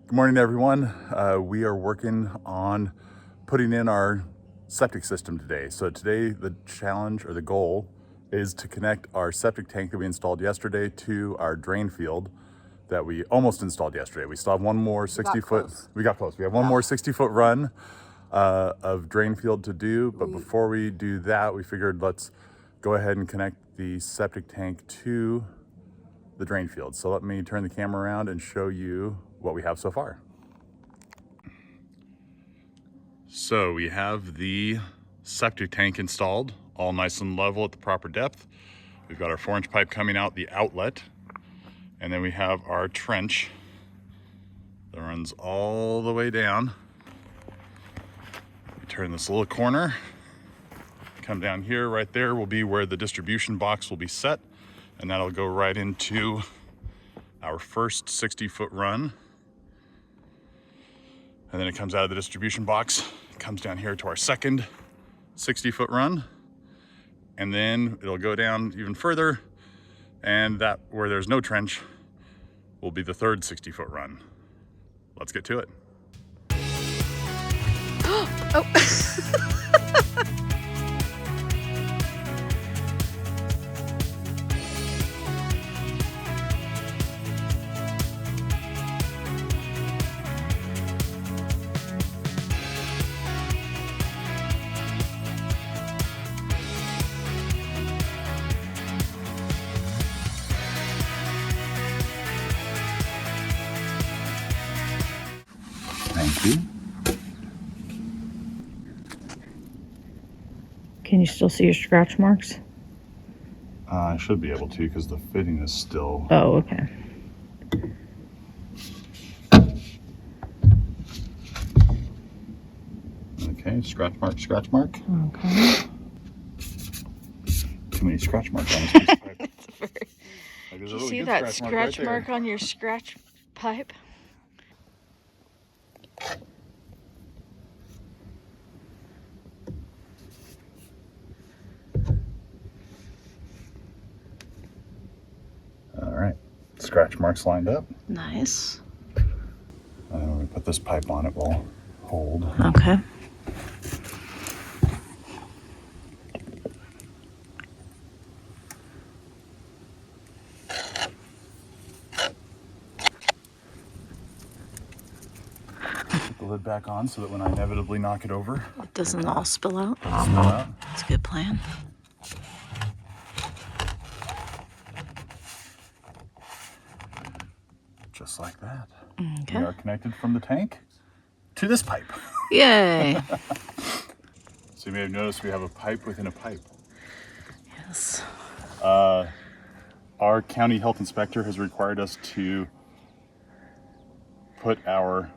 Good morning, everyone. We are working on putting in our septic system today. So today the challenge or the goal is to connect our septic tank that we installed yesterday to our drain field that we almost installed yesterday. We still have one more 60-foot. We got close. We have one more 60-foot run of drain field to do. But before we do that, we figured let's go ahead and connect the septic tank to the drain field. So let me turn the camera around and show you what we have so far. So we have the septic tank installed, all nice and level at the proper depth. We've got our 4-inch pipe coming out the outlet, and then we have our trench that runs all the way down. We turn this little corner, come down here. Right there will be where the distribution box will be set, and that'll go right into our first 60-foot run. And then it comes out of the distribution box, comes down here to our second 60-foot run, and then it'll go down even further, and that where there's no trench will be the third 60-foot run. Let's get to it. Oh. Thank you. Can you still see your scratch marks? I should be able to because the fitting is still. Oh, okay. Okay, scratch mark, scratch mark. Okay. Too many scratch marks on this piece of pipe. Do you see that scratch mark on your scratch pipe? All right, scratch marks lined up. Nice. When we put this pipe on, it will hold. Okay. Put the lid back on so that when I inevitably knock it over, It doesn't all spill out. it'll spill out. That's a good plan. Just like that. Okay. We are connected from the tank to this pipe. Yay. So you may have noticed we have a pipe within a pipe. Yes. Our county health inspector has required us to put our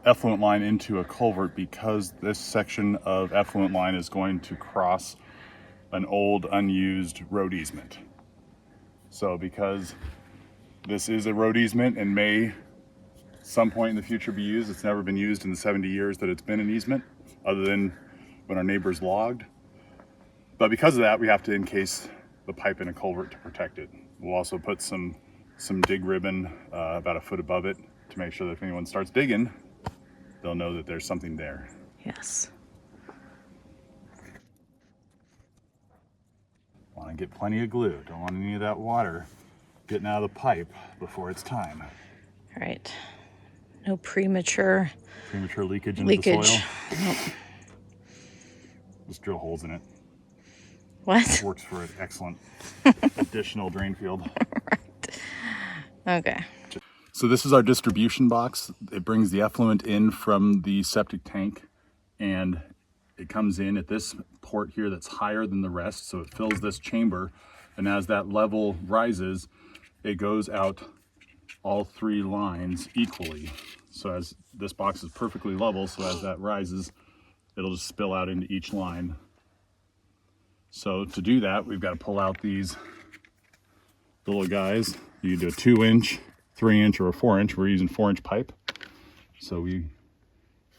effluent line into a culvert because this section of effluent line is going to cross an old unused road easement. So because this is a road easement and may some point in the future be used, it's never been used in the 70 years that it's been an easement, other than when our neighbors logged. But because of that, we have to encase the pipe in a culvert to protect it. We'll also put some dig ribbon about a foot above it to make sure that if anyone starts digging, they'll know that there's something there. Yes. Want to get plenty of glue. Don't want any of that water getting out of the pipe before it's time. All right. No premature leakage into the soil. Nope. Just drill holes in it. What? Works for an excellent additional drain field. Right. Okay. So this is our distribution box. It brings the effluent in from the septic tank, and it comes in at this port here that's higher than the rest. So it fills this chamber, and as that level rises, it goes out all 3 lines equally. So as this box is perfectly level, so as that rises, it'll just spill out into each line. So to do that, we've got to pull out these little guys. You do a 2-inch, 3-inch, or a 4-inch. We're using 4-inch pipe. So we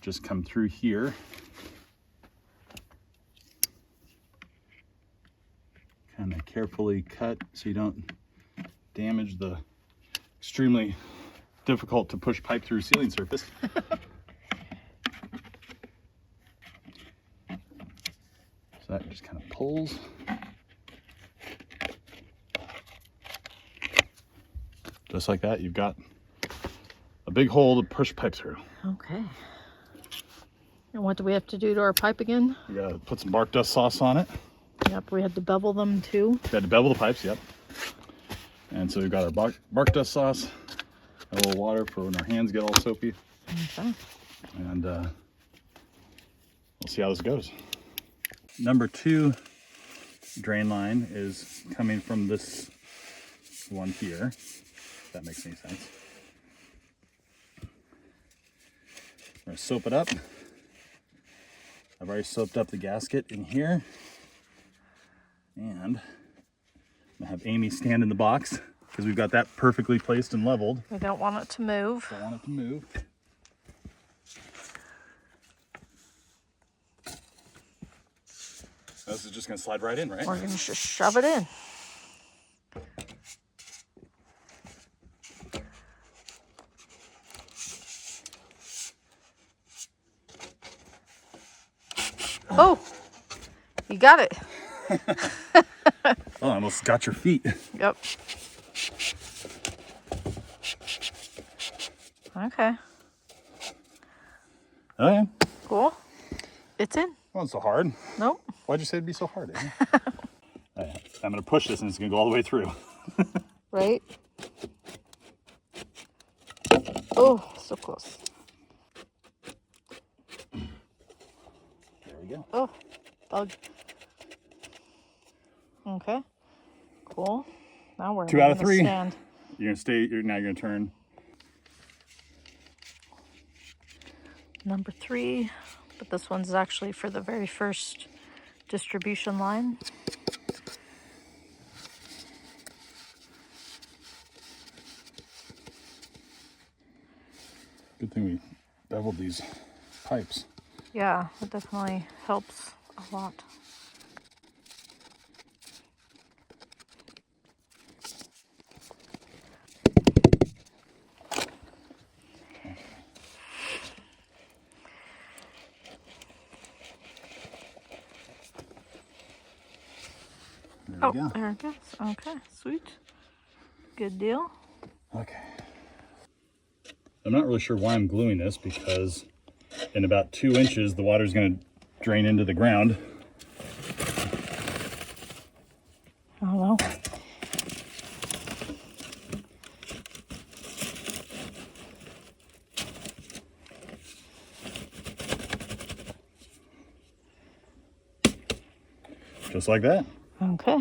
just come through here. Kind of carefully cut so you don't damage the extremely difficult to push pipe through ceiling surface. So that just kind of pulls. Just like that, you've got a big hole to push pipe through. Okay. And what do we have to do to our pipe again? You gotta put some bark dust sauce on it. Yep, we had to bevel them too. We had to bevel the pipes, yep. And so we've got our bark dust sauce, a little water for when our hands get all soapy. Okay. And we'll see how this goes. Number 2 drain line is coming from this one here, if that makes any sense. We're gonna soap it up. I've already soaped up the gasket in here. And I'm gonna have Amy stand in the box because we've got that perfectly placed and leveled. We don't want it to move. Don't want it to move. This is just gonna slide right in, right? We're gonna just shove it in. Oh, you got it. Oh, I almost got your feet. Yep. Okay. Oh yeah. Cool. It's in. Wasn't so hard. Nope. Why'd you say it'd be so hard? Amy? Oh, yeah. I'm gonna push this and it's gonna go all the way through. Right? Oh, so close. There we go. Oh, bug. Okay. Cool. Now we're 2 out of gonna 3. stand. You're gonna stay. Now you're gonna turn. Number 3, but this one's actually for the very first distribution line. Good thing we beveled these pipes. Yeah, it definitely helps a lot. There we go. There it goes. Okay, sweet. Good deal. Okay. I'm not really sure why I'm gluing this because in about 2 inches the water is going to drain into the ground. I don't know. Just like that. Okay.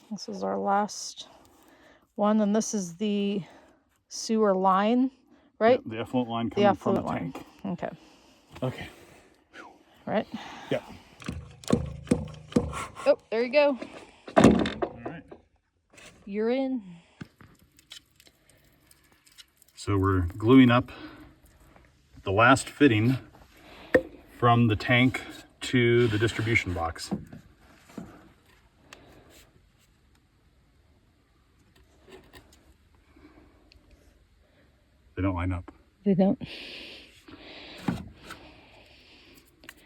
This is our last one, and this is the sewer line, right? Yep, the effluent line The coming from effluent the line. tank. Okay. Okay. Right? Yep. Oh, there you go. All right. You're in. So we're gluing up the last fitting from the tank to the distribution box. They don't line up. They don't.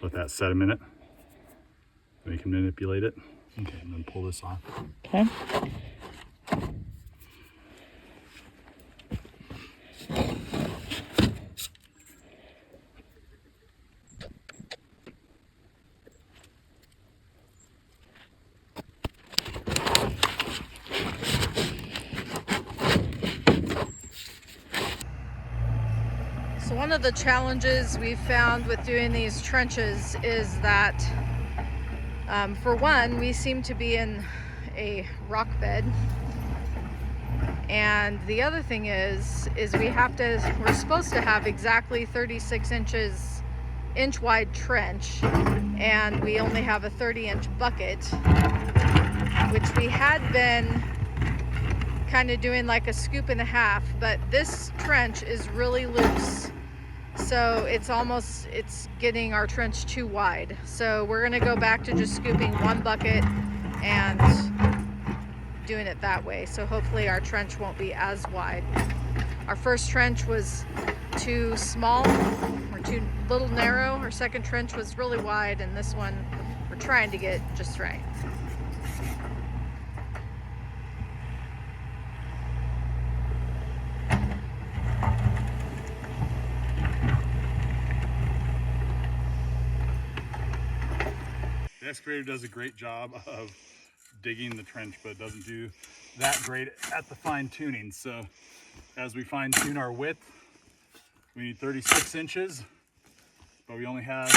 Let that set a minute. We can manipulate it. Okay, and then pull this off. Okay. So one of the challenges we've found with doing these trenches is that, for one, we seem to be in a rock bed. And the other thing is we're supposed to have exactly 36 inch wide trench, and we only have a 30-inch bucket, which we had been kind of doing like a scoop and a half, but this trench is really loose. So it's getting our trench too wide. So we're gonna go back to just scooping one bucket and doing it that way. So hopefully our trench won't be as wide. Our first trench was too small or too little narrow. Our second trench was really wide, and this one we're trying to get just right. The excavator does a great job of digging the trench, but it doesn't do that great at the fine tuning. So as we fine tune our width, we need 36 inches, but we only have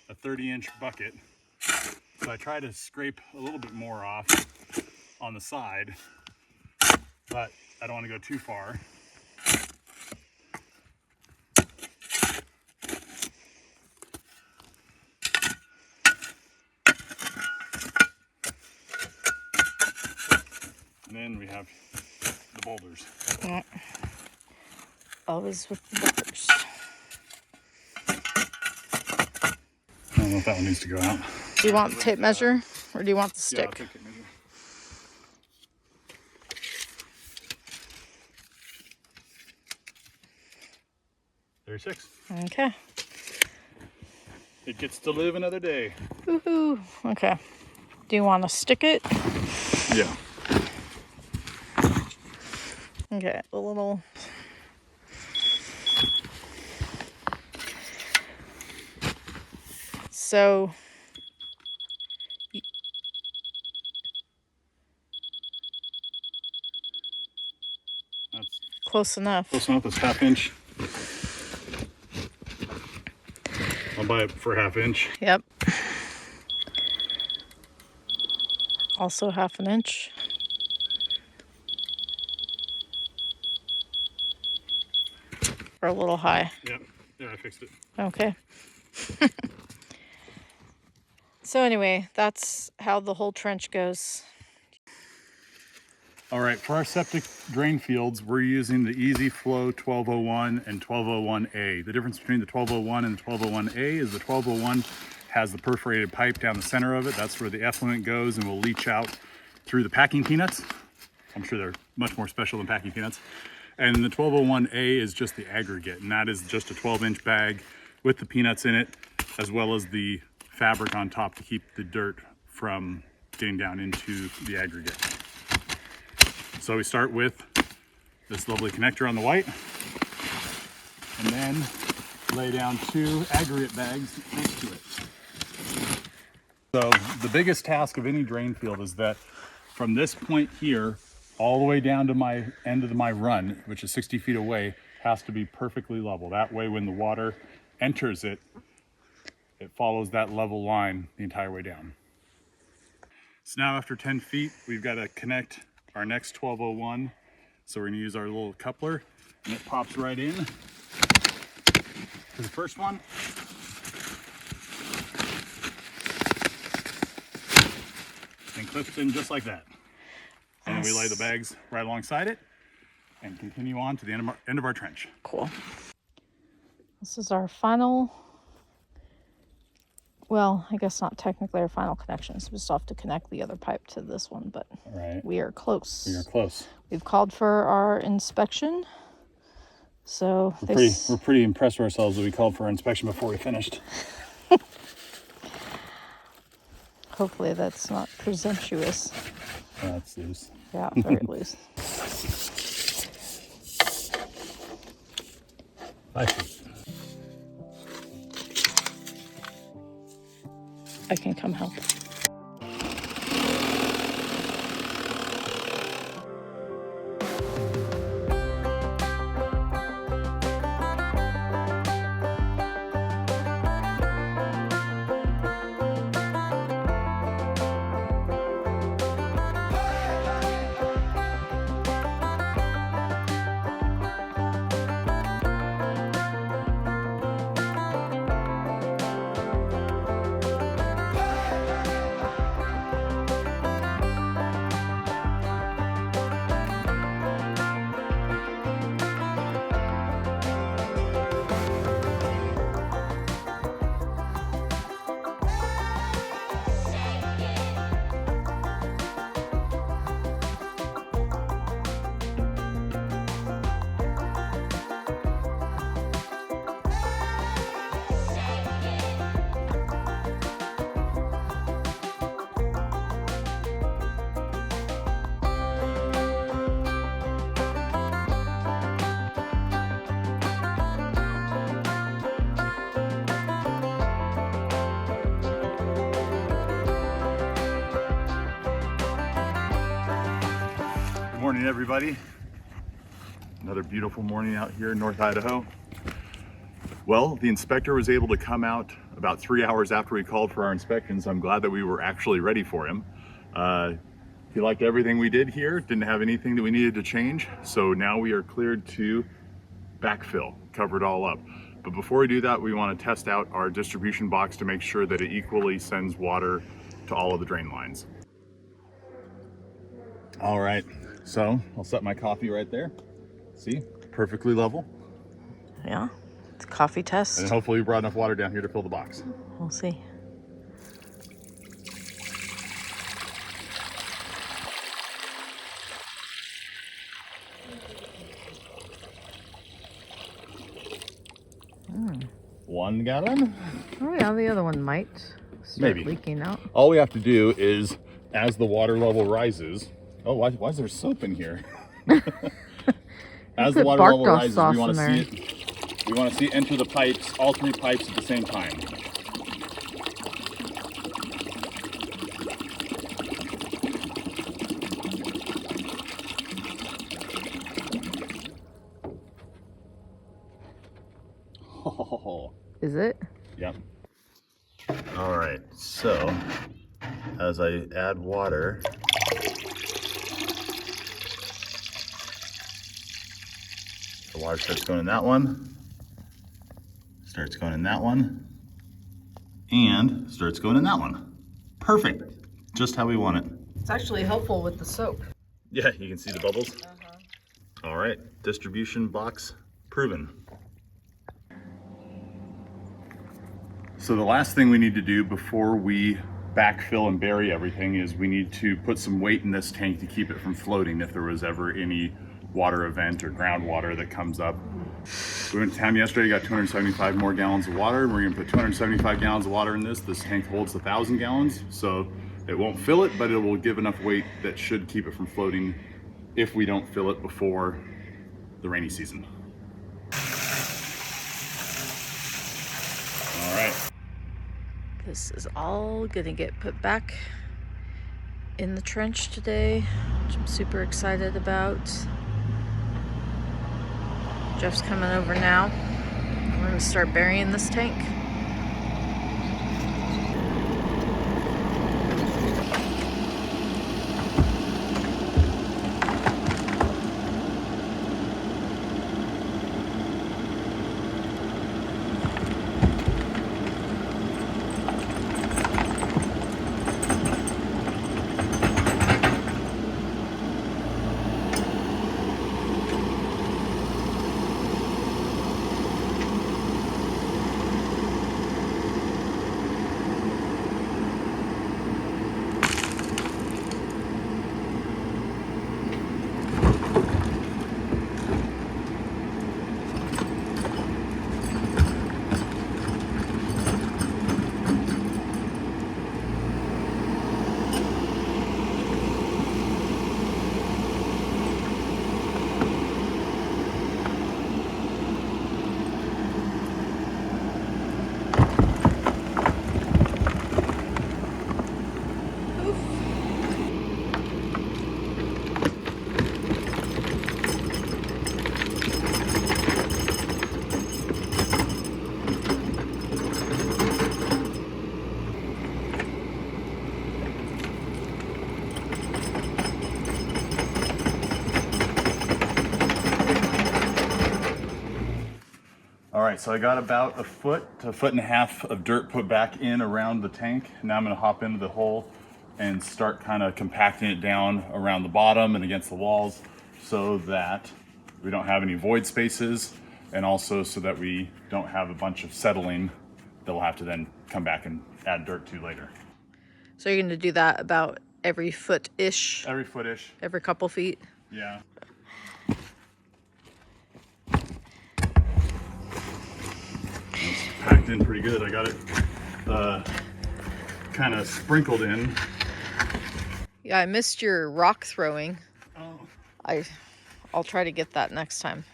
a 30-inch bucket. So I try to scrape a little bit more off on the side, but I don't want to go too far. And then we have the boulders. Yeah. Always with the boulders. I don't know if that one needs to go out. Do you want the tape measure or do you want the stick? Yeah, I'll take tape measure. There's 6. Okay. It gets to live another day. Woohoo. Okay. Do you want to stick it? Yeah. Okay, a little. So That's close enough. close enough. It's 1/2 inch. I'll buy it for 1/2 inch. Yep. Also 1/2 inch. Or a little high. Yep. Yeah, I fixed it. Okay. So anyway, that's how the whole trench goes. All right, for our septic drain fields, we're using the Easy Flow 1201 and 1201A. The difference between the 1201 and the 1201A is the 1201 has the perforated pipe down the center of it. That's where the effluent goes and will leach out through the packing peanuts. I'm sure they're much more special than packing peanuts. And the 1201A is just the aggregate, and that is just a 12-inch bag with the peanuts in it, as well as the fabric on top to keep the dirt from getting down into the aggregate. So we start with this lovely connector on the white, and then lay down 2 aggregate bags next to it. So the biggest task of any drain field is that from this point here all the way down to my end of my run, which is 60 feet away, has to be perfectly level. That way when the water enters it, it follows that level line the entire way down. So now after 10 feet, we've got to connect our next 1201. So we're gonna use our little coupler, and it pops right in to the first one. And clips in just like that. And then we lay the bags right alongside it and continue on to the end of our trench. Cool. This is our final, well, I guess not technically our final connection. So we still have to connect the other pipe to this one, but we are close. We are close. We've called for our inspection. So we're pretty impressed with ourselves that we called for our inspection before we finished. Hopefully that's not presumptuous. That's loose. Yeah, very loose. 5 feet. I can come help. Morning, everybody. Another beautiful morning out here in North Idaho. Well, the inspector was able to come out about 3 hours after we called for our inspection, so I'm glad that we were actually ready for him. He liked everything we did here, didn't have anything that we needed to change, so now we are cleared to backfill, cover it all up. But before we do that, we want to test out our distribution box to make sure that it equally sends water to all of the drain lines. All right, so I'll set my coffee right there. See, perfectly level. Yeah, it's a coffee test. And hopefully we brought enough water down here to fill the box. We'll see. Mm. 1 gallon? Oh yeah, the other one might start leaking out. All we have to do is, as the water level rises, oh, why is there soap in here? As the water level rises, we want to see it. We want to see it enter the pipes, all 3 pipes at the same time. Oh. Is it? Yep. All right, so as I add water, the water starts going in that one, starts going in that one, and starts going in that one. Perfect, just how we want it. It's actually helpful with the soap. Yeah, you can see the bubbles. All right, distribution box proven. So the last thing we need to do before we backfill and bury everything is we need to put some weight in this tank to keep it from floating if there was ever any water event or groundwater that comes up. We went to town yesterday, got 275 more gallons of water. We're gonna put 275 gallons of water in this. This tank holds 1,000 gallons, so it won't fill it, but it will give enough weight that should keep it from floating if we don't fill it before the rainy season. All right. This is all gonna get put back in the trench today, which I'm super excited about. Jeff's coming over now. We're gonna start burying this tank. All right, so I got about a foot to 1.5 feet of dirt put back in around the tank. Now I'm gonna hop into the hole and start kind of compacting it down around the bottom and against the walls so that we don't have any void spaces, and also so that we don't have a bunch of settling that we'll have to then come back and add dirt to later. So you're gonna do that about every foot-ish? Every foot-ish. Every couple feet? Yeah. It's packed in pretty good. I got it kind of sprinkled in. Yeah, I missed your rock throwing. Oh. I'll try to get that next time.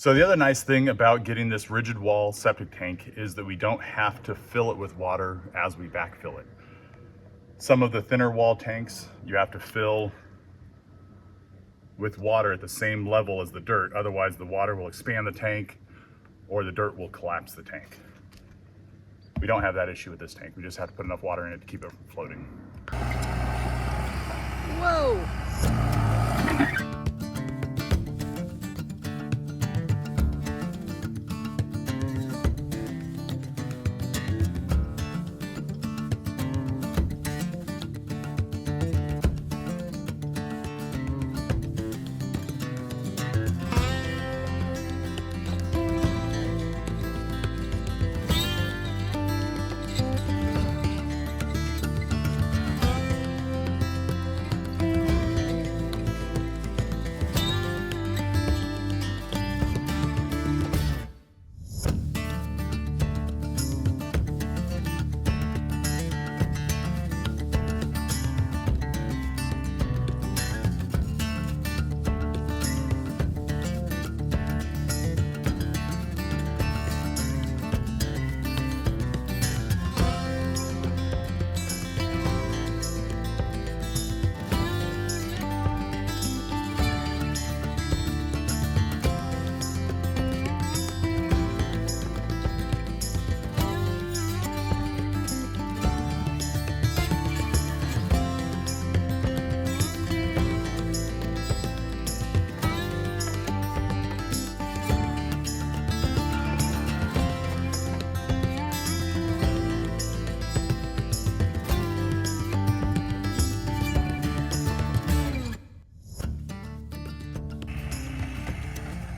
So the other nice thing about getting this rigid wall septic tank is that we don't have to fill it with water as we backfill it. Some of the thinner wall tanks, you have to fill with water at the same level as the dirt. Otherwise the water will expand the tank or the dirt will collapse the tank. We don't have that issue with this tank. We just have to put enough water in it to keep it from floating. Whoa!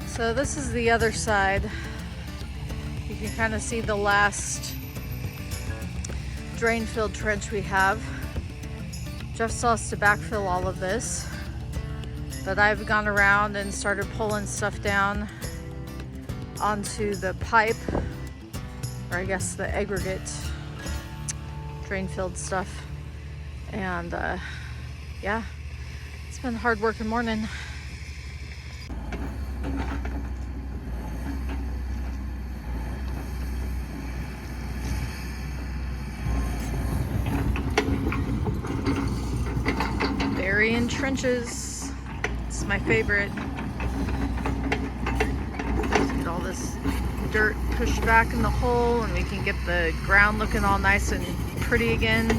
So this is the other side. You can kind of see the last drain-filled trench we have. Jeff saw us to backfill all of this, but I've gone around and started pulling stuff down onto the pipe, or I guess the aggregate drain-filled stuff. And yeah, it's been a hard-working morning. Burying trenches. It's my favorite. Get all this dirt pushed back in the hole and we can get the ground looking all nice and pretty again.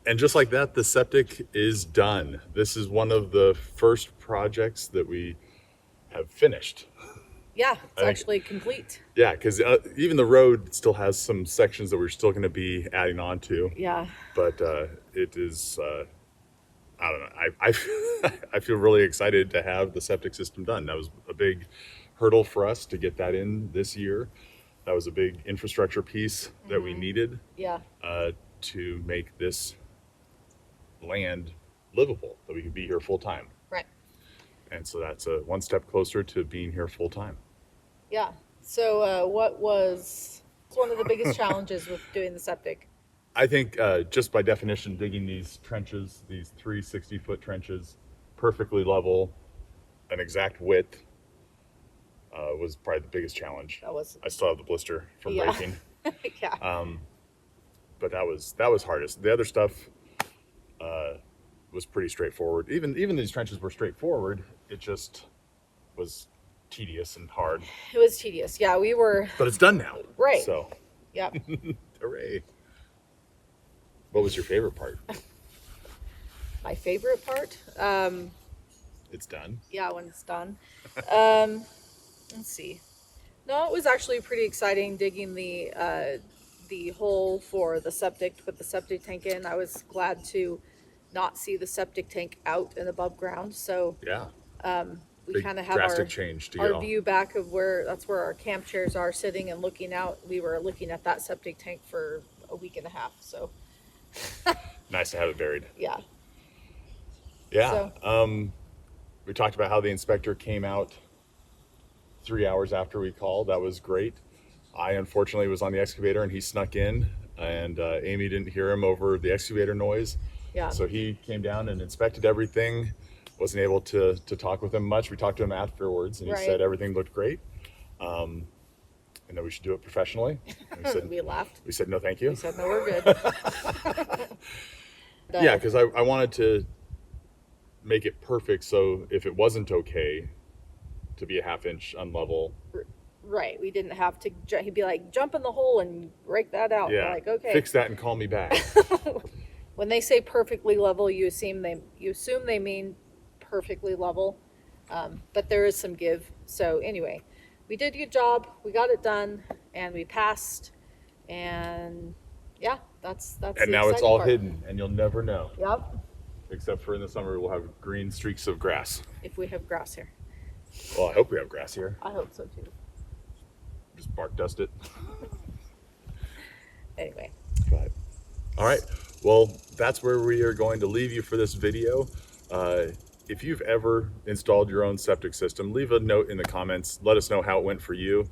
And just like that, the septic is done. This is one of the first projects that we have finished. Yeah, it's actually complete. Yeah, because even the road still has some sections that we're still going to be adding on to. Yeah. But it is, I don't know, I feel really excited to have the septic system done. That was a big hurdle for us to get that in this year. That was a big infrastructure piece that we needed. Yeah. To make this land livable, that we could be here full time. Right. And so that's a one step closer to being here full time. Yeah. So what was one of the biggest challenges with doing the septic? I think just by definition, digging these trenches, these 3 60-foot trenches, perfectly level, an exact width, was probably the biggest challenge. That was. I still have the blister from breaking. Yeah. But that was hardest. The other stuff was pretty straightforward. Even these trenches were straightforward. It just was tedious and hard. It was tedious. Yeah, we were. But it's done now. Right. So. Yeah. Hooray. What was your favorite part? My favorite part? It's done. Yeah, when it's done. Let's see. No, it was actually pretty exciting digging the the hole for the septic to put the septic tank in. I was glad to not see the septic tank out and above ground. So Yeah. we Big kind of have drastic change to get our all- view back of that's where our camp chairs are sitting and looking out. We were looking at that septic tank for a week and a half. So Nice to have it buried. yeah. Yeah. So- We talked about how the inspector came out 3 hours after we called. That was great. I unfortunately was on the excavator and he snuck in, and Amy didn't hear him over the excavator noise. Yeah. So he came down and inspected everything. Wasn't able to talk with him much. We talked to him afterwards and he Right. said everything looked great. And that we should do it professionally. And we said, We laughed. we said no thank you. We said, no, we're good. Yeah, because I wanted to make it perfect, so if it wasn't okay to be a half-inch unlevel, Right. We didn't have to, he'd be like, jump in the hole and rake that out. We're yeah, like, okay. fix that and call me back. When they say perfectly level, you assume they mean perfectly level, but there is some give. So anyway, we did a good job. We got it done, and we passed. And yeah, that's. And the now it's exciting all part. hidden, and you'll never know. Yep. Except for in the summer, we'll have green streaks of grass. If we have grass here, Well, I hope we have grass here. I hope so too. Just bark dust it. Anyway. But, all right. Well, that's where we are going to leave you for this video. If you've ever installed your own septic system, leave a note in the comments. Let us know how it went for you.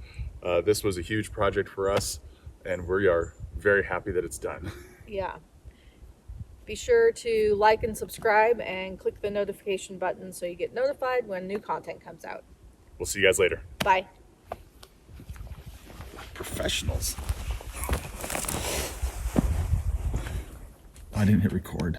This was a huge project for us, and we are very happy that it's done. Yeah. Be sure to like and subscribe and click the notification button so you get notified when new content comes out. We'll see you guys later. Bye. Professionals. I didn't hit record.